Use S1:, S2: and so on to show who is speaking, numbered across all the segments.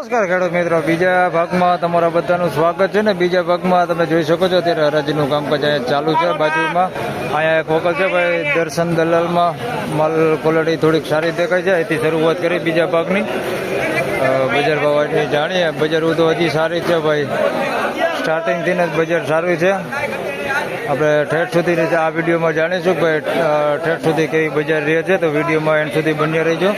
S1: નમસ્કાર ખેડૂત મિત્રો, બીજા ભાગમાં તમારા બધાનું સ્વાગત છે ને બીજા ભાગમાં તમે જોઈ શકો છો અત્યારે હરાજીનું કામકાજ અહીંયા ચાલુ છે. બાજુમાં અહીંયા એક હોકલ છે ભાઈ દર્શન દલાલમાં માલ ક્વોલિટી થોડીક સારી દેખાય છે. અહીંથી શરૂઆત કરી બીજા ભાગની બજાર ભાવ આજની જાણીએ. બજાર તો હજી સારી છે ભાઈ, સ્ટાર્ટિંગથી જ બજાર સારું છે. આપણે ઠેઠ સુધી આ વિડીયોમાં જાણીશું ભાઈ ઠેઠ સુધી કેવી બજાર રહે છે, તો વિડીયોમાં એન્ડ સુધી બન્યા રહીજો.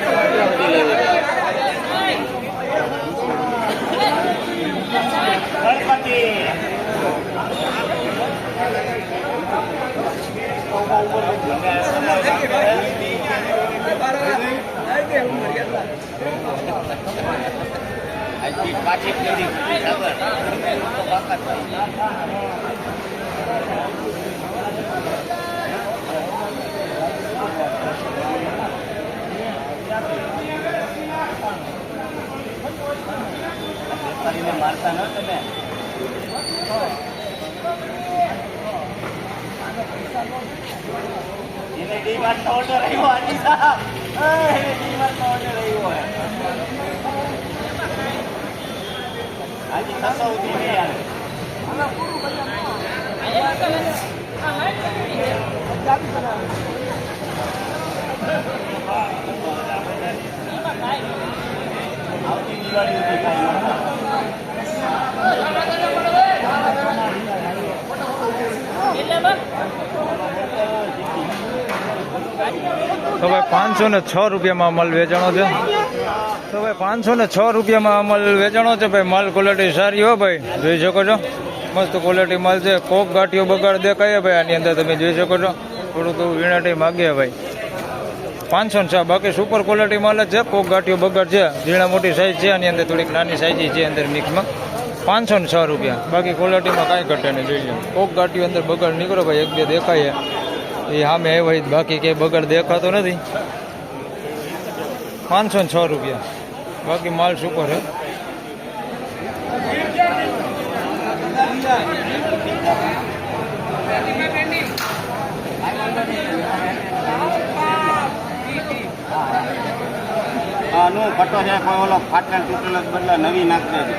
S2: મારતા ન તમે એને ડી માર્ટ ઓર્ડર આવ્યો આજી સાહેબ, એને ડી માર્ટ ઓર્ડર આવ્યો હે આજી 600 ઉધી ને યાર આના પૂરું આવતી દિવાળી ઉધી કાઈ
S1: તો ભાઈ 506 રૂપિયામાં અમલ વેચાણો છે. તો ભાઈ 506 રૂપિયામાં અમલ વેચાણો છે ભાઈ. માલ ક્વોલિટી સારી હો ભાઈ, જોઈ શકો છો મસ્ત ક્વોલિટી માલ છે. કોક ગાંઠીઓ બગાડ દેખાય ભાઈ આની અંદર, તમે જોઈ શકો છો. થોડું થોડું વીણાટી માગે ભાઈ. 506 બાકી સુપર ક્વોલિટી માલ જ છે. કોક ગાંઠીઓ બગાડ છે, ઝીણા મોટી સાઈઝ છે આની અંદર, થોડીક નાની સાઈઝ છે અંદર મિક્સમાં. 506 રૂપિયા, બાકી ક્વોલિટીમાં કાંઈ ઘટે નહીં. જોઈ લો કોક ગાંઠીઓ અંદર બગાડ નીકળો ભાઈ, એક બે દેખાય એ સામે એ ભાઈ, બાકી કંઈ બગાડ દેખાતો નથી. 506 રૂપિયા, બાકી માલ સુપર છે.
S2: નો ફટો છે, કોઈ ઓલો ફાટેલ તૂટેલો બદલે નવી નાખશે છે.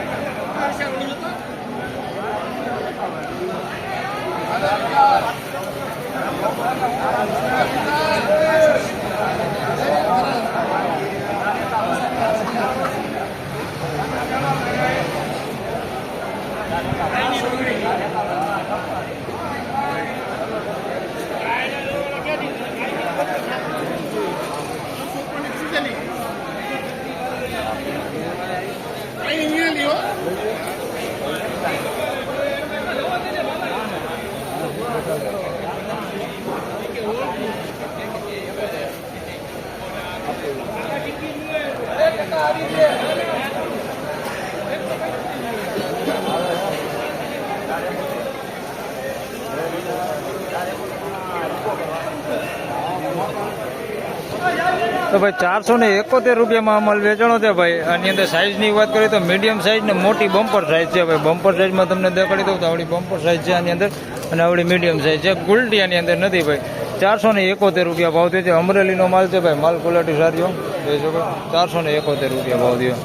S1: તો ભાઈ 471 રૂપિયામાં અમલ વેચાણો છે ભાઈ. આની અંદર સાઇઝની વાત કરીએ તો મીડિયમ સાઇઝ ને મોટી બમ્પર સાઇઝ છે ભાઈ. બમ્પર સાઇઝમાં તમને દેખાડી દઉં તો આવડી બમ્પર સાઇઝ છે આની અંદર, અને આવડી મીડિયમ સાઇઝ છે. ગુલટી આની અંદર નથી ભાઈ. 471 રૂપિયા ભાવ થયો છે. અમરેલીનો માલ છે ભાઈ, માલ ક્વોલિટી સારી હો, જોઈ શકો. 471 રૂપિયા ભાવ થયો.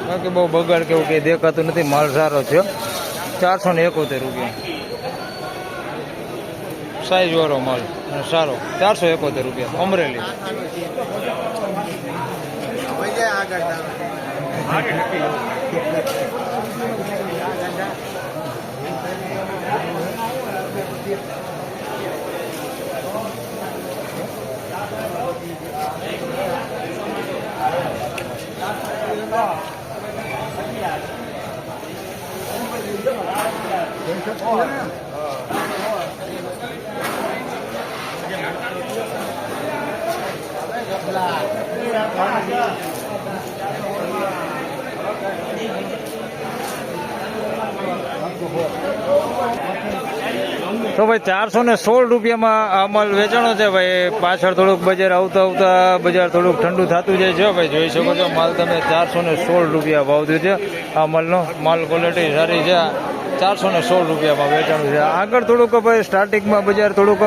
S1: બાકી બહુ બગાડ કેવું કંઈ દેખાતું નથી, માલ સારો છે. 471 રૂપિયા સાઈઝ વાળો માલ સારો. 471 રૂપિયા અમરેલી. તો ભાઈ 416 રૂપિયામાં આ માલ વેચાણો છે ભાઈ. પાછળ થોડુંક બજાર આવતા આવતા બજાર થોડુંક ઠંડુ થતું જાય છે ભાઈ, જોઈ શકો છો. માલ તમે 416 રૂપિયા ભાવ થયો છે. આ માલનો માલ ક્વોલિટી સારી છે. 416 રૂપિયામાં વેચાણું છે. આગળ થોડુંક ભાઈ સ્ટાર્ટિંગમાં બજાર થોડુંક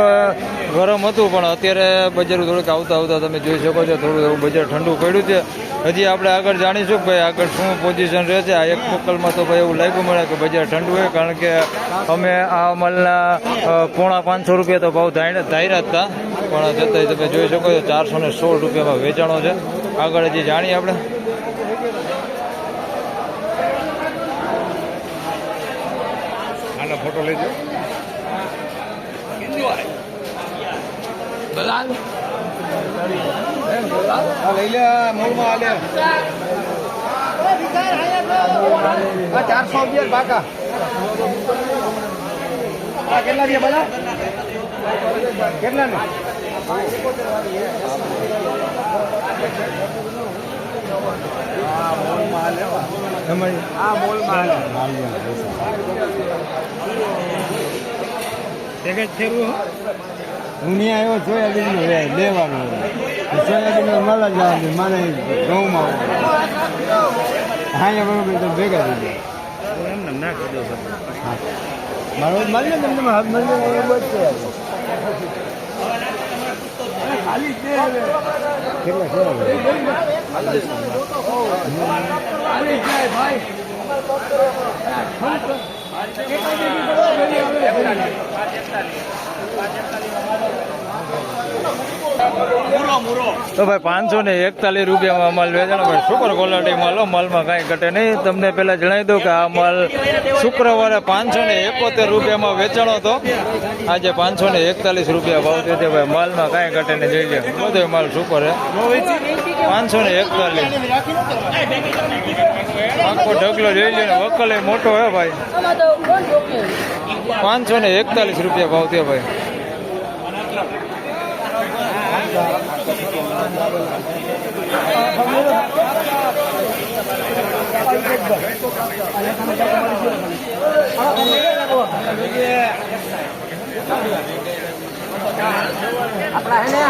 S1: ગરમ હતું, પણ અત્યારે બજાર થોડુંક આવતા તમે જોઈ શકો છો થોડું એવું બજાર ઠંડુ પડ્યું છે. હજી આપણે આગળ જાણીશું કે ભાઈ આગળ શું પોઝિશન રહે છે. આ એક મોકલમાં તો ભાઈ એવું લાગ્યું મળે કે બજાર ઠંડુ હોય, કારણ કે અમે આ માલના 450 રૂપિયા તો ભાવ ધાર્યા હતા, પણ છતાંય તમે જોઈ શકો છો 416 રૂપિયામાં વેચાણો છે. આગળ હજી જાણીએ આપણે. ફોટો લેજો. લઈ લે મૂળમાં લે 411 બાકા. કેટલા છે બધા? કેટલા ને? હું નહીં આવ્યો સોયાબીન લેવાનું સોયાબીન મળે જવાનું મારે ઘઉંમાં હા બરોબર તો ભેગા થઈ જાય એમને ના કરી દો મારો મળે ને તમને હાથ મળે એ બસ છે ખાલી છે કેટલા છે ભાઈ તો ભાઈ 541 રૂપિયામાં માલ વેચાણો. ભાઈ સુપર ક્વોલિટી માલ, માલમાં કાંઈ ઘટે નહીં. તમને પહેલા જણાવી દઉં કે આ માલ શુક્રવારે 571 રૂપિયામાં વેચાણો હતો, આજે 541 રૂપિયા ભાવ છે. ભાઈ માલમાં કાંઈ ઘટે નહીં, જોઈ લે બધો માલ સુપર છે. 541 આખો ઢગલો જોઈ લે ને વકલ એ મોટો હે ભાઈ. 541 રૂપિયા ભાવ થયો ભાઈ.
S2: આપણા હે ને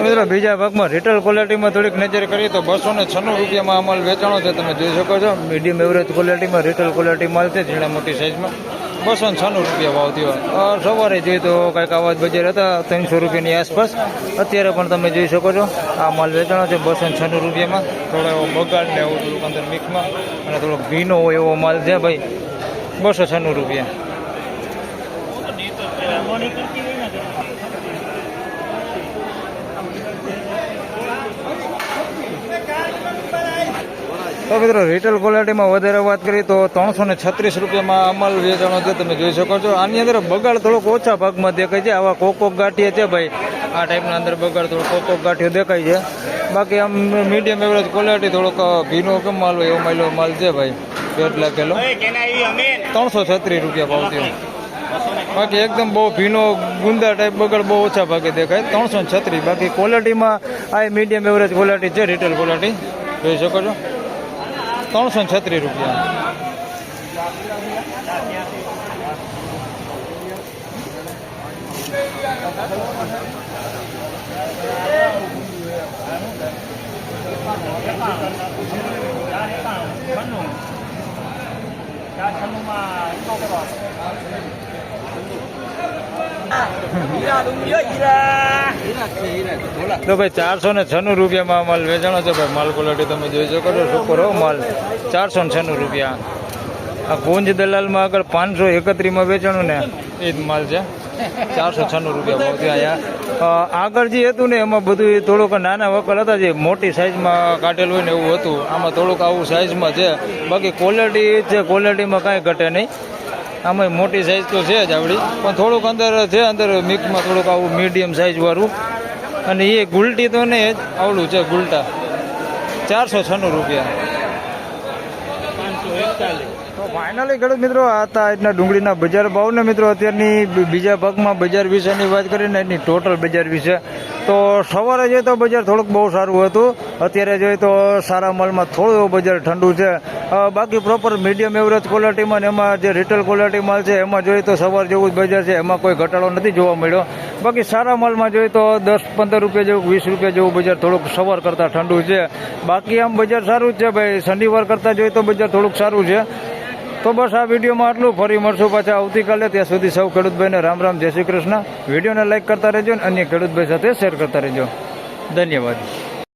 S1: મિત્રો બીજા ભાગમાં રિટેલ ક્વોલિટીમાં થોડીક નજર કરીએ તો 296 રૂપિયામાં માલ વેચાણો છે. તમે જોઈ શકો છો મીડિયમ એવરેજ ક્વોલિટીમાં રિટેલ ક્વોલિટી માલ છે, ઝીણા મોટી સાઇઝમાં 296 રૂપિયા ભાવ થયો. સવારે જોઈએ તો કંઈક આવા જ બજાર હતા 300 રૂપિયાની આસપાસ. અત્યારે પણ તમે જોઈ શકો છો આ માલ વેચાણો છે 296 રૂપિયામાં. થોડો એવો બગાડ ને એવું થોડુંક અંદર મિક્સમાં અને થોડો ભીનો હોય એવો માલ છે ભાઈ. 296 રૂપિયા. તો મિત્રો રિટેલ ક્વોલિટીમાં વધારે વાત કરીએ તો 336 રૂપિયામાં અમલ વેચાણો છે. તમે જોઈ શકો છો આની અંદર બગાડ થોડોક ઓછા ભાગમાં દેખાય છે. આવા કોકોક ગાંઠિયા છે ભાઈ, આ ટાઈપના અંદર બગાડ થોડો કોકોક ગાંઠિયો દેખાય છે. બાકી આમ મીડિયમ એવરેજ ક્વોલિટી થોડોક ભીનો કેમ માલ હોય એવો માલ છે ભાઈ. 1 લાખેલો 336 રૂપિયા ભાવ થયો. બાકી એકદમ બહુ ભીનો ગુંદા ટાઈપ બગડ બહુ ઓછા ભાગે દેખાય 336. બાકી ક્વોલિટીમાં આ મીડિયમ એવરેજ ક્વોલિટી છે, રિટેલ ક્વોલિટી જોઈ શકો છો 336 રૂપિયા. તો ભાઈ 496 રૂપિયામાં માલ વેચાણો છે ભાઈ. માલ ક્વોલિટી તમે જોઈ શકો છો સુપર હો માલ. 496 રૂપિયા. આ ગુંજ દલાલમાં આગળ 531માં વેચાણું ને એ જ માલ છે. 496 રૂપિયા ભાવ થયા. આગળ જે હતું ને એમાં બધું થોડુંક નાના વકલ હતા, જે મોટી સાઇઝમાં કાઢેલું હોય ને એવું હતું. આમાં થોડુંક આવું સાઇઝમાં છે. બાકી ક્વોલિટી છે, ક્વોલિટીમાં કાંઈ ઘટે નહીં. આમાં મોટી સાઇઝ તો છે જ આવડી, પણ થોડુંક અંદર છે, અંદર મિક્સમાં થોડુંક આવું મીડિયમ સાઇઝવાળું. અને એ ગુલટી તો નહીં જ આવડું છે ગુલટા. 496 રૂપિયા. ફાઇનલી ખેડૂત મિત્રો આ હતા આજના ડુંગળીના બજાર ભાવ ને મિત્રો અત્યારની બીજા ભાગમાં બજાર વિશેની વાત કરીને આજની ટોટલ બજાર વિશે. તો સવારે જોઈએ તો બજાર થોડુંક બહુ સારું હતું, અત્યારે જોઈએ તો સારા માલમાં થોડું એવું બજાર ઠંડુ છે. બાકી પ્રોપર મીડિયમ એવરેજ ક્વોલિટીમાં ને એમાં જે રિટેલ ક્વોલિટી માલ છે એમાં જોઈએ તો સવાર જેવું જ બજાર છે, એમાં કોઈ ઘટાડો નથી જોવા મળ્યો. બાકી સારા માલમાં જોઈએ તો 10-15 રૂપિયા જેવું 20 રૂપિયા જેવું બજાર થોડુંક સવાર કરતાં ઠંડુ છે. બાકી આમ બજાર સારું જ છે ભાઈ, શનિવાર કરતાં જોઈએ તો બજાર થોડુંક સારું છે. તો બસ આ વિડીયોમાં આટલું, ફરી મળશું પાછા આવતીકાલે. ત્યાં સુધી સૌ ખેડૂતભાઈને રામ રામ, જય શ્રી કૃષ્ણ. વિડીયોને લાઈક કરતા રહેજો અને અન્ય ખેડૂતભાઈ સાથે શેર કરતા રહેજો. ધન્યવાદ.